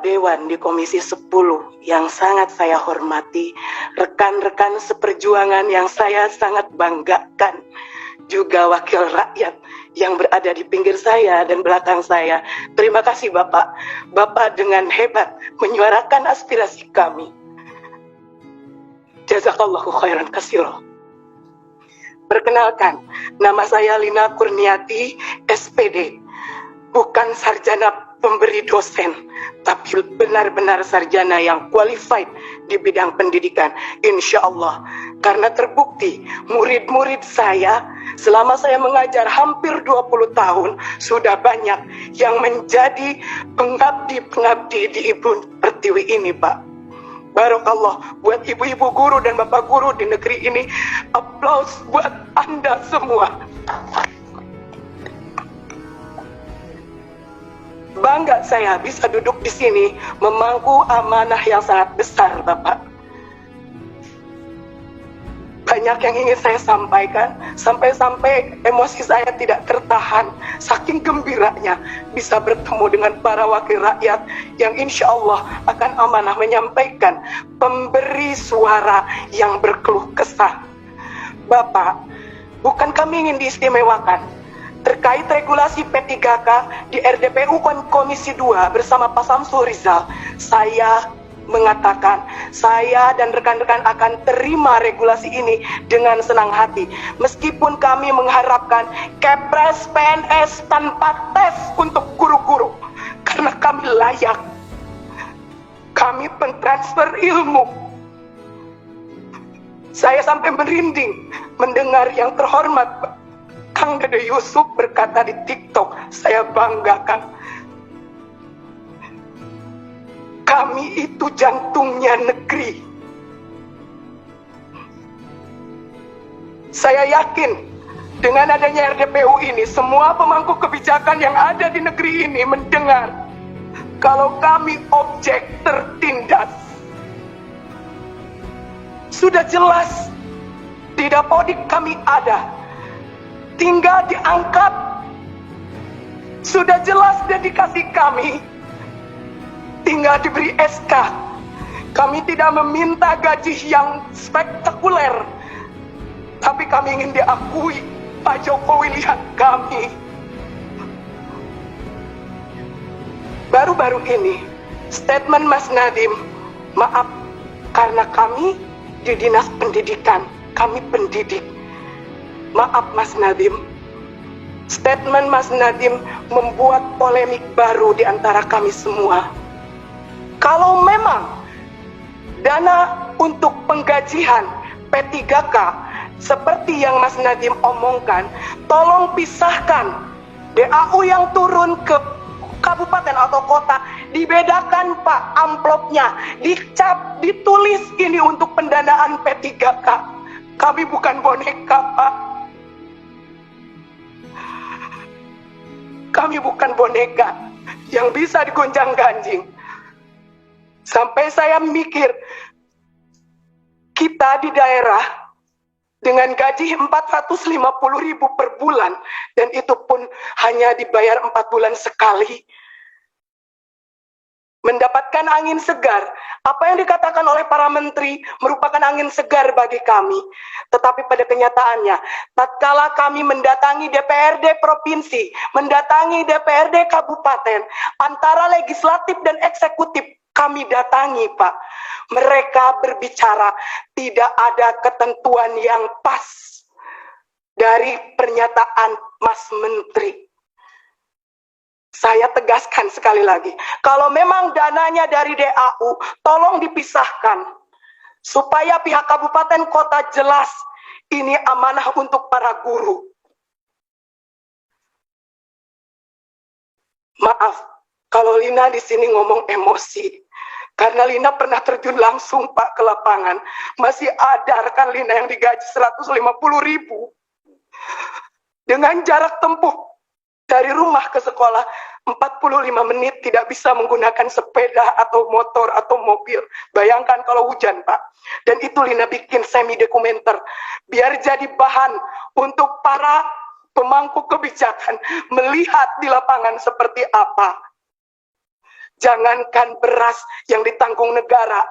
Dewan di Komisi 10 yang sangat saya hormati, rekan-rekan seperjuangan yang saya sangat banggakan, juga wakil rakyat yang berada di pinggir saya dan belakang saya. Terima kasih Bapak. Bapak dengan hebat menyuarakan aspirasi kami. Jazakallahu khairan katsira. Perkenalkan, nama saya Lina Kurniati, SPD. Bukan sarjana pemberi dosen, tapi benar-benar sarjana yang qualified di bidang pendidikan, insya Allah. Karena terbukti murid-murid saya selama saya mengajar hampir 20 tahun sudah banyak yang menjadi pengabdi-pengabdi di Ibu Pertiwi ini, Pak. Barakallah buat ibu-ibu guru dan bapak guru di negeri ini. Aplaus buat Anda semua. Bangga saya bisa duduk di sini memangku amanah yang sangat besar, Bapak. Banyak yang ingin saya sampaikan, sampai-sampai emosi saya tidak tertahan. Saking gembiranya bisa bertemu dengan para wakil rakyat yang insya Allah akan amanah menyampaikan pemberi suara yang berkeluh kesah. Bapak, bukan kami ingin diistimewakan. Terkait regulasi P3K di RDPU Komisi 2 bersama Pak Samsul Rizal, saya mengatakan saya dan rekan-rekan akan terima regulasi ini dengan senang hati. Meskipun kami mengharapkan Kepres PNS tanpa tes untuk guru-guru, karena kami layak. Kami pentransfer ilmu. Saya sampai merinding mendengar yang terhormat Kang Dede Yusuf berkata di TikTok, saya banggakan. Kami itu jantungnya negeri. Saya yakin dengan adanya RDPU ini, semua pemangku kebijakan yang ada di negeri ini mendengar kalau kami objek tertindas. Sudah jelas di Dapodik kami ada, tinggal diangkat. Sudah jelas dedikasi kami, tinggal diberi SK. Kami tidak meminta gaji yang spektakuler, tapi kami ingin diakui. Pak Jokowi lihat kami. Baru-baru ini statement Mas Nadiem, maaf karena kami di Dinas Pendidikan, kami pendidik. Maaf Mas Nadiem, statement Mas Nadiem membuat polemik baru di antara kami semua. Kalau memang dana untuk penggajian P3K seperti yang Mas Nadiem omongkan, tolong pisahkan DAU yang turun ke kabupaten atau kota, dibedakan Pak amplopnya, dicap, ditulis ini untuk pendanaan P3K. Kami bukan boneka, Pak. Kami bukan boneka yang bisa digonjang-ganjing. Sampai saya mikir, kita di daerah dengan gaji 450.000 per bulan, dan itu pun hanya dibayar 4 bulan sekali, mendapatkan angin segar. Apa yang dikatakan oleh para menteri merupakan angin segar bagi kami. Tetapi pada kenyataannya, tatkala kami mendatangi DPRD provinsi, mendatangi DPRD kabupaten, antara legislatif dan eksekutif kami datangi, Pak, mereka berbicara tidak ada ketentuan yang pas dari pernyataan Mas Menteri. Saya tegaskan sekali lagi, kalau memang dananya dari DAU, tolong dipisahkan supaya pihak kabupaten kota jelas ini amanah untuk para guru. Maaf kalau Lina di sini ngomong emosi, karena Lina pernah terjun langsung Pak ke lapangan. Masih ada rekan Lina yang digaji 150.000 dengan jarak tempuh dari rumah ke sekolah 45 menit, tidak bisa menggunakan sepeda atau motor atau mobil. Bayangkan kalau hujan, Pak. Dan itu Lina bikin semi dokumenter biar jadi bahan untuk para pemangku kebijakan melihat di lapangan seperti apa. Jangankan beras yang ditanggung negara,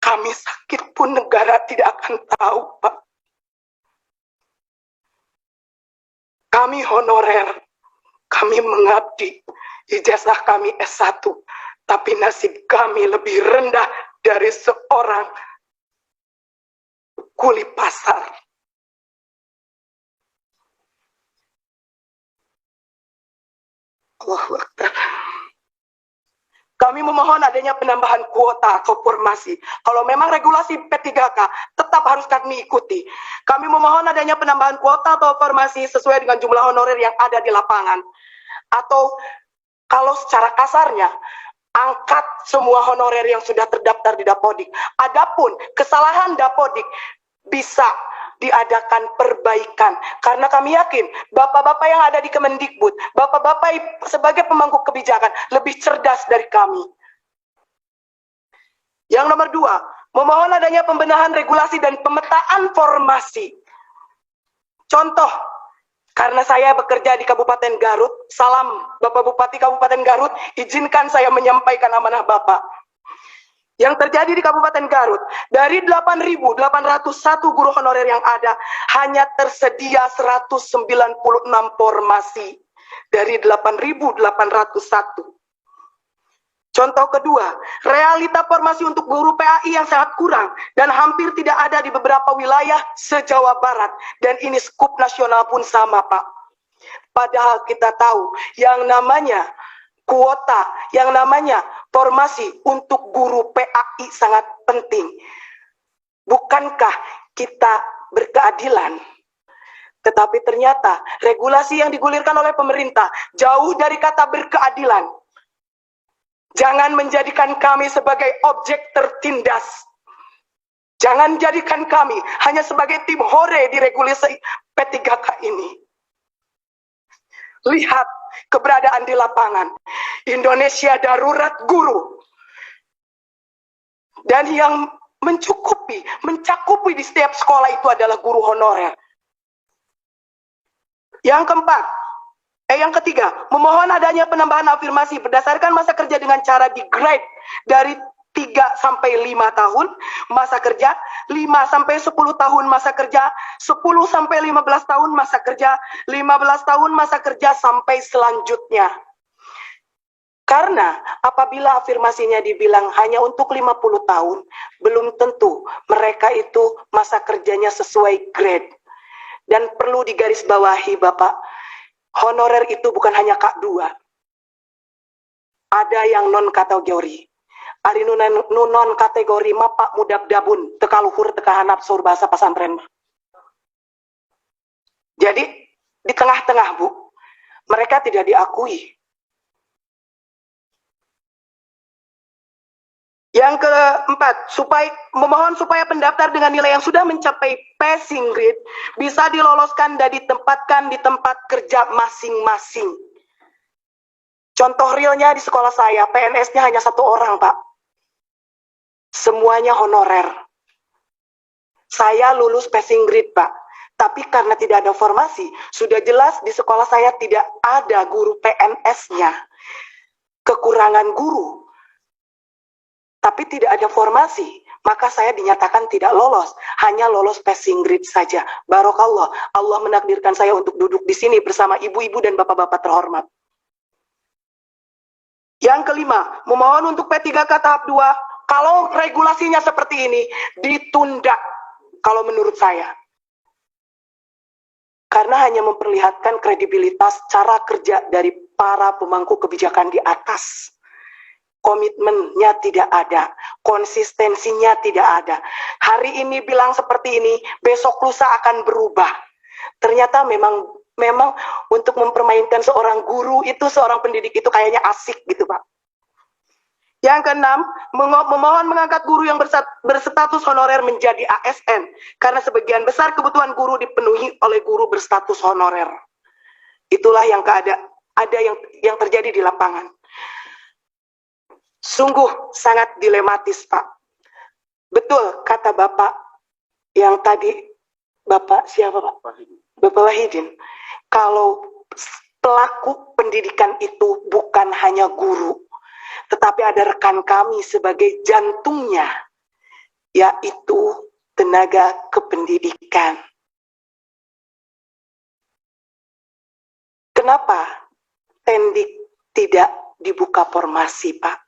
kami sakit pun negara tidak akan tahu, Pak. Kami honorer, kami mengabdi, ijazah kami S1, tapi nasib kami lebih rendah dari seorang kuli pasar. Allahu Akbar. Kami memohon adanya penambahan kuota atau formasi. Kalau memang regulasi P3K tetap harus kami ikuti. Kami memohon adanya penambahan kuota atau formasi sesuai dengan jumlah honorer yang ada di lapangan. Atau kalau secara kasarnya, angkat semua honorer yang sudah terdaftar di Dapodik. Adapun kesalahan Dapodik bisa diadakan perbaikan, karena kami yakin bapak-bapak yang ada di Kemendikbud, bapak-bapak sebagai pemangku kebijakan lebih cerdas dari kami. Yang nomor 2, memohon adanya pembenahan regulasi dan pemetaan formasi. Contoh, karena saya bekerja di Kabupaten Garut, salam Bapak Bupati Kabupaten Garut, izinkan saya menyampaikan amanah Bapak. Yang terjadi di Kabupaten Garut, dari 8.801 guru honorer yang ada, hanya tersedia 196 formasi dari 8.801. Contoh kedua, realita formasi untuk guru PAI yang sangat kurang dan hampir tidak ada di beberapa wilayah se-Jawa Barat. Dan ini skup nasional pun sama, Pak. Padahal kita tahu yang namanya kuota, yang namanya formasi untuk guru PAI sangat penting. Bukankah kita berkeadilan? Tetapi ternyata regulasi yang digulirkan oleh pemerintah jauh dari kata berkeadilan. Jangan menjadikan kami sebagai objek tertindas. Jangan jadikan kami hanya sebagai tim hore di regulasi P3K ini. Lihat keberadaan di lapangan. Indonesia darurat guru. Dan yang mencakupi di setiap sekolah itu adalah guru honorer. Yang ketiga, memohon adanya penambahan afirmasi berdasarkan masa kerja dengan cara di grade dari 3 sampai 5 tahun masa kerja, 5 sampai 10 tahun masa kerja, 10 sampai 15 tahun masa kerja, 15 tahun masa kerja sampai selanjutnya. Karena apabila afirmasinya dibilang hanya untuk 50 tahun, belum tentu mereka itu masa kerjanya sesuai grade. Dan perlu digarisbawahi, Bapak, honorer itu bukan hanya K2. Ada yang non-kategori. Ari non kategori mapak mudak dabun tekaluhur tekahanap sur bahasa pasantren. Jadi di tengah-tengah, Bu, mereka tidak diakui. Yang keempat, memohon supaya pendaftar dengan nilai yang sudah mencapai passing grade bisa diloloskan dan ditempatkan di tempat kerja masing-masing. Contoh realnya di sekolah saya, PNS-nya hanya 1 orang, Pak. Semuanya honorer. Saya lulus passing grade, Pak. Tapi karena tidak ada formasi, sudah jelas di sekolah saya tidak ada guru PNS-nya. Kekurangan guru. Tapi tidak ada formasi, maka saya dinyatakan tidak lolos. Hanya lolos passing grade saja. Barokallah, Allah menakdirkan saya untuk duduk di sini bersama ibu-ibu dan bapak-bapak terhormat. Yang kelima, memohon untuk P3K tahap 2, kalau regulasinya seperti ini, ditunda, kalau menurut saya. Karena hanya memperlihatkan kredibilitas cara kerja dari para pemangku kebijakan di atas. Komitmennya tidak ada, konsistensinya tidak ada. Hari ini bilang seperti ini, besok lusa akan berubah. Ternyata memang untuk mempermainkan seorang guru itu, seorang pendidik itu kayaknya asik gitu, Pak. Yang keenam, memohon mengangkat guru yang berstatus honorer menjadi ASN, karena sebagian besar kebutuhan guru dipenuhi oleh guru berstatus honorer. Itulah yang ada yang terjadi di lapangan. Sungguh sangat dilematis, Pak. Betul kata Bapak yang tadi, Bapak siapa, Pak? Bapak Wahidin. Kalau pelaku pendidikan itu bukan hanya guru, tetapi ada rekan kami sebagai jantungnya, yaitu tenaga kependidikan. Kenapa Tendik tidak dibuka formasi, Pak?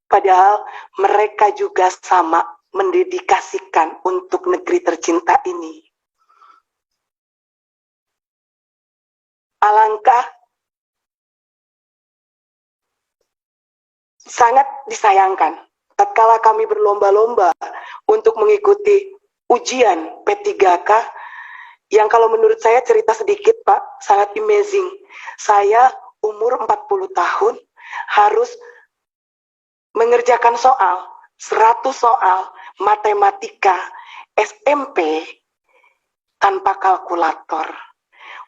Padahal mereka juga sama mendedikasikan untuk negeri tercinta ini. Alangkah sangat disayangkan tatkala kami berlomba-lomba untuk mengikuti ujian P3K yang kalau menurut saya cerita sedikit Pak, sangat amazing. Saya umur 40 tahun harus mengerjakan soal, 100 soal matematika SMP tanpa kalkulator.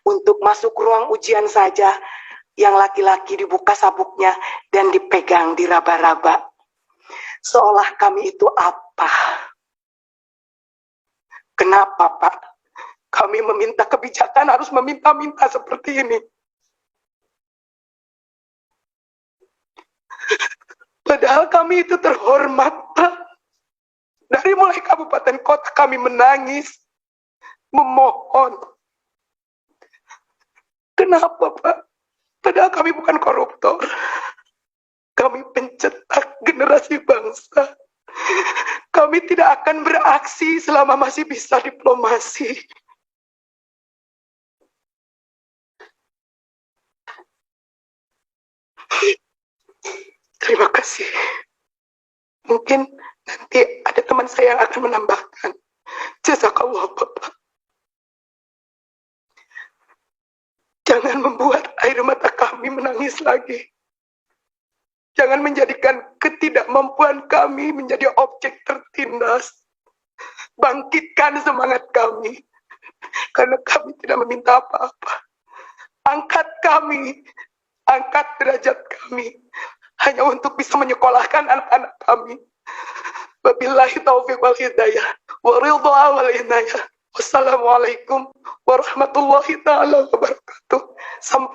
Untuk masuk ruang ujian saja, yang laki-laki dibuka sabuknya dan dipegang diraba-raba. Seolah kami itu apa? Kenapa Pak? Kami meminta kebijakan harus meminta-minta seperti ini. Padahal kami itu terhormat, Pak. Dari mulai kabupaten kota kami menangis, memohon. Kenapa, Pak? Padahal kami bukan koruptor. Kami pencetak generasi bangsa. Kami tidak akan beraksi selama masih bisa diplomasi. Terima kasih. Mungkin nanti ada teman saya yang akan menambahkan. Jazakallah Bapak. Jangan membuat air mata kami menangis lagi. Jangan menjadikan ketidakmampuan kami menjadi objek tertindas. Bangkitkan semangat kami. Karena kami tidak meminta apa-apa. Angkat kami. Angkat derajat kami. Hanya untuk bisa menyekolahkan anak-anak kami. Wabillahi taufiq wal hidayah. Wa ridha wal inayah. Wassalamualaikum warahmatullahi ta'ala wabarakatuh. Sampai